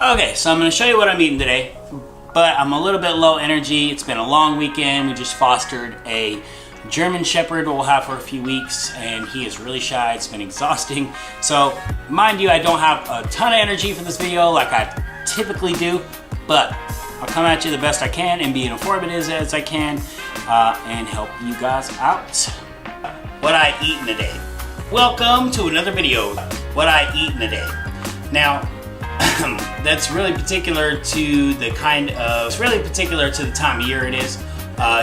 Okay, so I'm going to show you what I'm eating today, but I'm a little bit low energy. It's been a long weekend. We just fostered a German Shepherd we'll have for a few weeks, and he is really shy. It's been exhausting. So, mind you, I don't have a ton of energy for this video like I typically do, but I'll come at you the best I can and be as informative as I can and help you guys out. What I eat in a day. Welcome to another video. What I eat in a day. Now, that's really particular to the time of year it is.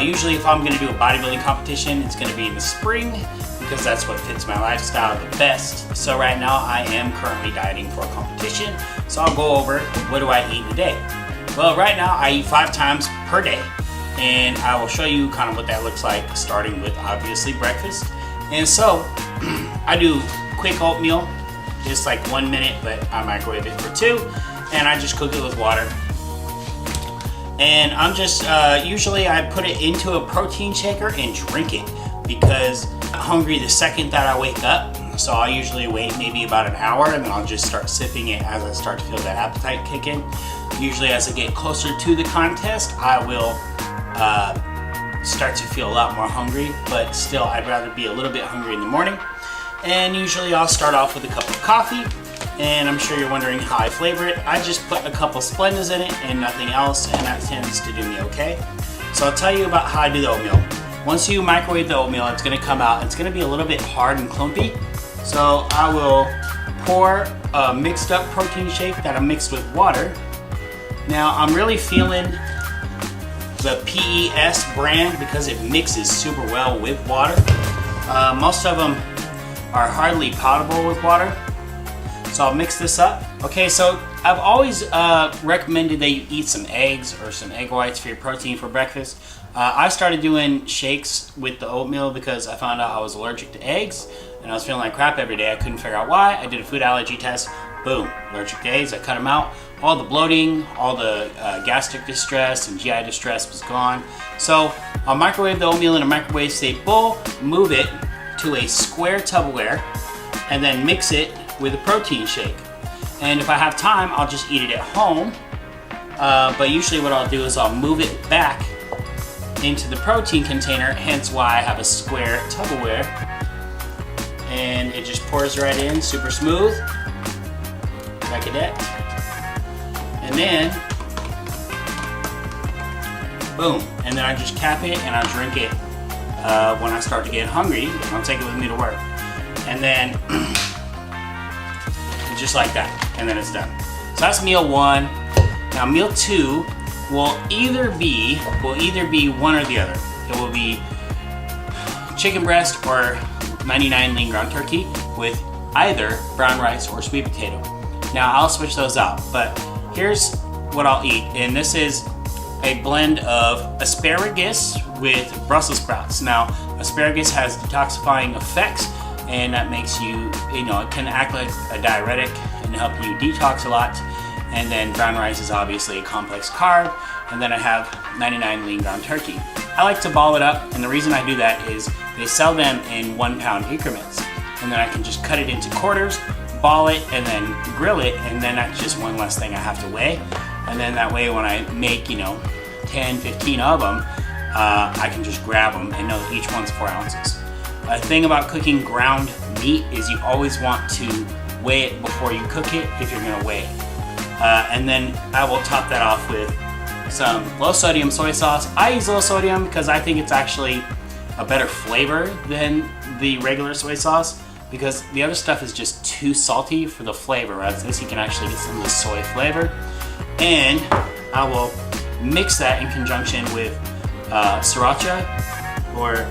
Usually if I'm going to do a bodybuilding competition, it's going to be in the spring because that's what fits my lifestyle the best. So right now I am currently dieting for a competition. So I'll go over what do I eat in a day. Well, right now I eat 5 times per day, and I will show you kind of what that looks like, starting with obviously breakfast. And so I do quick oatmeal. It's like 1 minute, but I microwave it for 2, and I just cook it with water. And I'm just, usually I put it into a protein shaker and drink it because I'm hungry the second that I wake up. So I usually wait maybe about an hour, and then I'll just start sipping it as I start to feel that appetite kick in. Usually as I get closer to the contest, I will start to feel a lot more hungry, but still I'd rather be a little bit hungry in the morning. And usually I'll start off with a cup of coffee, and I'm sure you're wondering how I flavor it. I just put a couple Splendas in it and nothing else, and that tends to do me okay. So I'll tell you about how I do the oatmeal. Once you microwave the oatmeal, it's gonna come out, it's gonna be a little bit hard and clumpy. So I will pour a mixed up protein shake that I mixed with water. Now I'm really feeling the PES brand because it mixes super well with water. Most of them are hardly potable with water. So I'll mix this up. Okay, so I've always recommended that you eat some eggs or some egg whites for your protein for breakfast. I started doing shakes with the oatmeal because I found out I was allergic to eggs and I was feeling like crap every day. I couldn't figure out why. I did a food allergy test. Boom, allergic to eggs. I cut them out. All the bloating, all the gastric distress and GI distress was gone. So I'll microwave the oatmeal in a microwave safe bowl, move it to a square Tupperware, and then mix it with a protein shake. And if I have time, I'll just eat it at home. But usually what I'll do is I'll move it back into the protein container, hence why I have a square Tupperware. And it just pours right in, super smooth, like that. And then, boom. And then I just cap it and I drink it when I start to get hungry. I'll take it with me to work. And then, just like that, and then it's done. So that's meal 1. Now meal 2 will either be one or the other. It will be chicken breast or 99 lean ground turkey with either brown rice or sweet potato. Now I'll switch those out, but here's what I'll eat, and this is a blend of asparagus with Brussels sprouts. Now asparagus has detoxifying effects, and that makes you, it can act like a diuretic and help you detox a lot. And then brown rice is obviously a complex carb. And then I have 99 lean ground turkey. I like to ball it up, and the reason I do that is they sell them in 1 pound increments. And then I can just cut it into quarters, ball it, and then grill it, and then that's just one less thing I have to weigh. And then that way when I make, 10, 15 of them, I can just grab them and know that each one's 4 ounces. The thing about cooking ground meat is you always want to weigh it before you cook it if you're gonna weigh it. And then I will top that off with some low sodium soy sauce. I use low sodium because I think it's actually a better flavor than the regular soy sauce, because the other stuff is just too salty for the flavor, right? So this you can actually get some of the soy flavor. And I will mix that in conjunction with sriracha or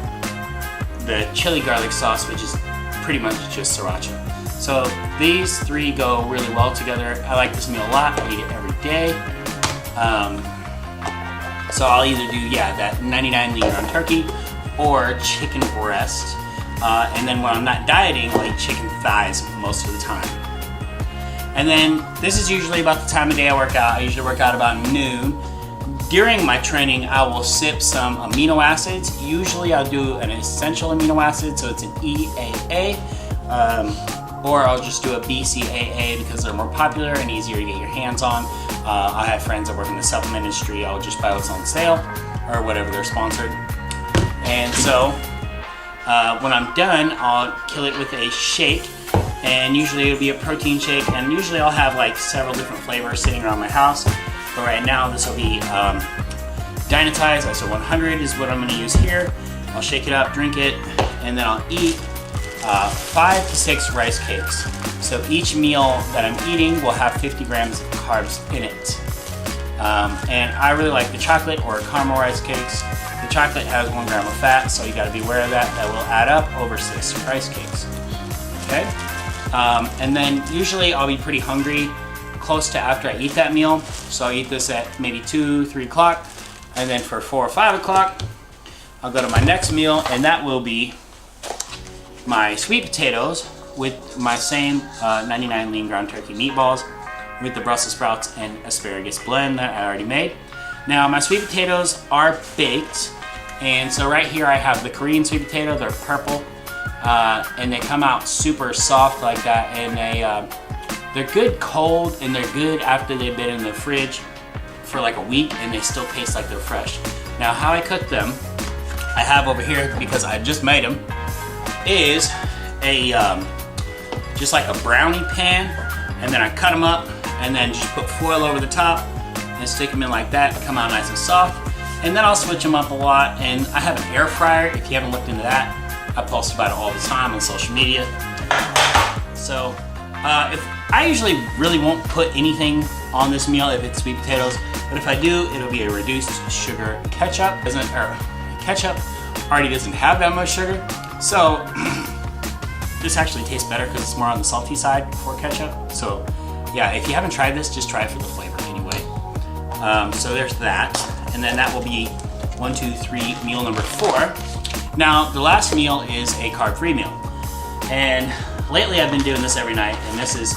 the chili garlic sauce, which is pretty much just sriracha. So these 3 go really well together. I like this meal a lot. I eat it every day. So I'll either do, that 99 lean ground turkey or chicken breast. And then when I'm not dieting, I eat chicken thighs most of the time. And then this is usually about the time of day I work out. I usually work out about noon. During my training, I will sip some amino acids. Usually I'll do an essential amino acid, so it's an EAA. or I'll just do a BCAA because they're more popular and easier to get your hands on. I have friends that work in the supplement industry. I'll just buy what's on sale or whatever they're sponsored. And so when I'm done, I'll kill it with a shake, and usually it'll be a protein shake, and usually I'll have like several different flavors sitting around my house. But right now this will be Dymatize ISO 100 is what I'm going to use here. I'll shake it up, drink it, and then I'll eat 5 to 6 rice cakes. So each meal that I'm eating will have 50 grams of carbs in it. And I really like the chocolate or caramel rice cakes. The chocolate has 1 gram of fat, so you got to be aware of that. That will add up over 6 rice cakes. Okay? And then usually I'll be pretty hungry close to after I eat that meal. So I'll eat this at maybe 2, 3 o'clock. And then for 4 or 5 o'clock, I'll go to my next meal, and that will be my sweet potatoes with my same 99 lean ground turkey meatballs with the Brussels sprouts and asparagus blend that I already made. Now my sweet potatoes are baked, and so right here I have the Korean sweet potato. They're purple, and they come out super soft like that, and they're good cold, and they're good after they've been in the fridge for like a week, and they still taste like they're fresh. Now how I cook them, I have over here, because I just made them, is a just like a brownie pan, and then I cut them up and then just put foil over the top and stick them in like that, come out nice and soft. And then I'll switch them up a lot, and I have an air fryer. If you haven't looked into that, I post about it all the time on social media. So if I usually really won't put anything on this meal if it's sweet potatoes, but if I do, it'll be a reduced sugar ketchup. Ketchup already doesn't have that much sugar, so this actually tastes better because it's more on the salty side for ketchup. So yeah, if you haven't tried this, just try it for the flavor anyway. So there's that, and then that will be 1, 2, 3 meal number 4. Now the last meal is a carb-free meal, and lately I've been doing this every night, and this is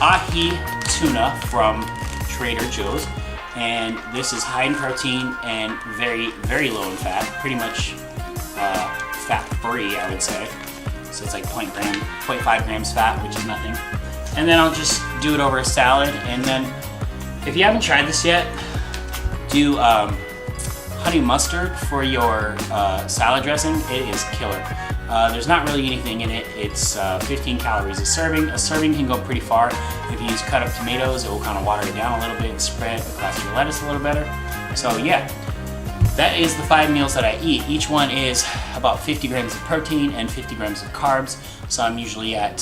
ahi tuna from Trader Joe's. And this is high in protein and very, very low in fat, pretty much fat-free, I would say. So it's like 0.5 grams fat, which is nothing. And then I'll just do it over a salad. And then, if you haven't tried this yet, do honey mustard for your salad dressing. It is killer. There's not really anything in it. It's 15 calories a serving. A serving can go pretty far. If you use cut up tomatoes, it will kind of water it down a little bit and spread across your lettuce a little better. So yeah, that is the 5 meals that I eat. Each one is about 50 grams of protein and 50 grams of carbs. So I'm usually at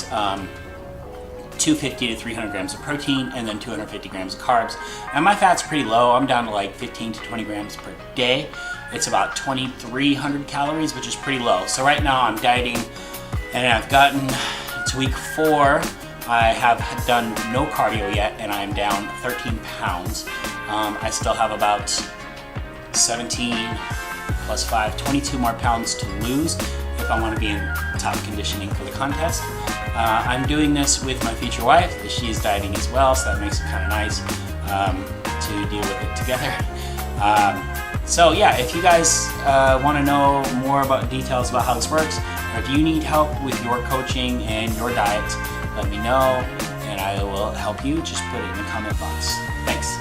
250 to 300 grams of protein and then 250 grams of carbs. And my fat's pretty low. I'm down to like 15 to 20 grams per day. It's about 2,300 calories, which is pretty low. So right now I'm dieting, and I've gotten to week 4. I have done no cardio yet, and I'm down 13 pounds. I still have about 17 plus 5, 22 more pounds to lose if I want to be in top conditioning for the contest. I'm doing this with my future wife. She is dieting as well, so that makes it kind of nice to deal with it together. So yeah, if you guys want to know more about details about how this works, or if you need help with your coaching and your diet, let me know, and I will help you. Just put it in the comment box. Thanks.